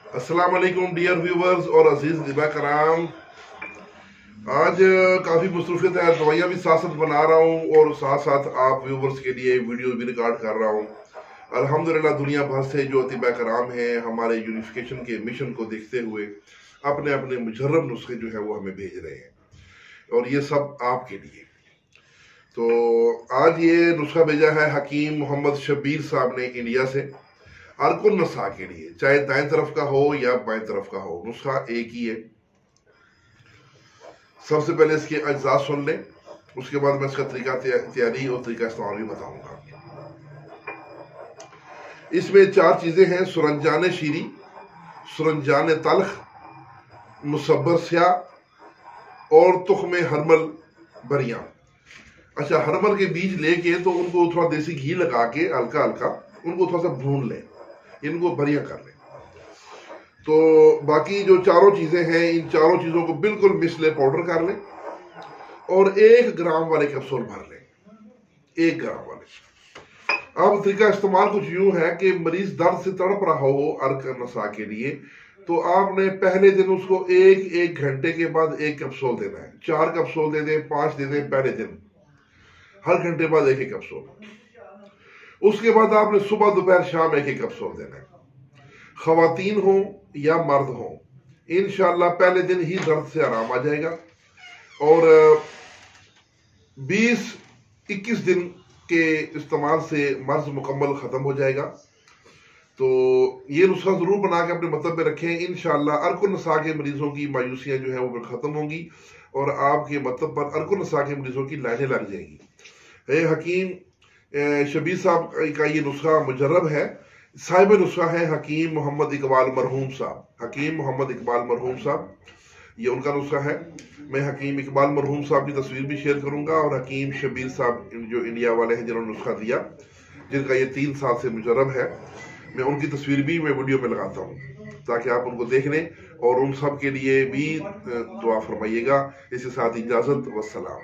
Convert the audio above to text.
अस्सलाम वालेकुम dear viewers और अजीज दिबा कराम। आज काफ़ी मसरूफियत है, दवाइयाँ भी साथ साथ बना रहा हूँ और साथ साथ आप व्यूवर्स के लिए वीडियो भी रिकॉर्ड कर रहा हूँ। अल्हम्दुलिल्लाह दुनिया भर से जो तिबा कराम हैं हमारे यूनिफिकेशन के मिशन को देखते हुए अपने अपने मुजर्रब नुस्खे जो है वो हमें भेज रहे हैं और ये सब आपके लिए। तो आज ये नुस्खा भेजा है हकीम मोहम्मद शबीर साहब ने इंडिया से, उन्नसा के लिए, चाहे दाएं तरफ का हो या बाएं तरफ का हो, नुस्खा एक ही है। सबसे पहले इसके अज्जा सुन लें, उसके बाद मैं इसका तरीका तैयारी और तरीका इस्तेमाल भी बताऊंगा। इसमें 4 चीजें हैं: सुरंजान शीरी, सुरंजान तलख, मुसब्बर स्याह और तुख्म हरमल बरिया। अच्छा, हरमल के बीज लेके तो उनको थोड़ा देसी घी लगा के हल्का हल्का उनको थोड़ा सा भून लें, इनको बढ़िया कर लें। तो बाकी जो चारों चीजें हैं, इन चारों चीजों को बिल्कुल मिसले पाउडर कर लें और 1 ग्राम वाले कैप्सूल भर लें, 1 ग्राम वाले। अब तरीका इस्तेमाल कुछ यूं है कि मरीज दर्द से तड़प रहा हो उन्नसा के लिए, तो आपने पहले दिन उसको 1 घंटे के बाद 1 कैप्सूल देना है। 4 कैप्सूल दे दें, 5 दे दें पहले दिन, हर घंटे बाद 1 कैप्सूल। उसके बाद आपने सुबह दोपहर शाम 1 कैप्सूल देना है। खवातीन हो या मर्द हो, इंशाल्लाह पहले दिन ही दर्द से आराम आ जाएगा और 20-21 दिन के इस्तेमाल से मर्ज मुकम्मल खत्म हो जाएगा। तो ये नुस्खा जरूर बना के अपने मतलब में रखें। इंशाल्लाह उन्नसा के मरीजों की मायूसियां जो है वो खत्म होंगी और आपके मतलब पर उन्नसा के मरीजों की लाइनें लग जाएंगी। हकीम शबीर साहब का ये नुस्खा मुजर्रब है। साहिब नुस्खा है हकीम मोहम्मद इकबाल मरहूम साहब, हकीम मोहम्मद इकबाल मरहूम साहब, ये उनका नुस्खा है। मैं हकीम इकबाल मरहूम साहब की तस्वीर भी शेयर करूंगा और हकीम शबीर साहब जो इंडिया वाले हैं जिन्होंने नुस्खा दिया, जिनका ये 3 साल से मुजर्रब है, मैं उनकी तस्वीर भी मैं वीडियो में लगाता हूँ ताकि आप उनको देख लें और उन सब के लिए भी दुआ फरमाइएगा। इसके साथ इजाजत, वस्सलाम।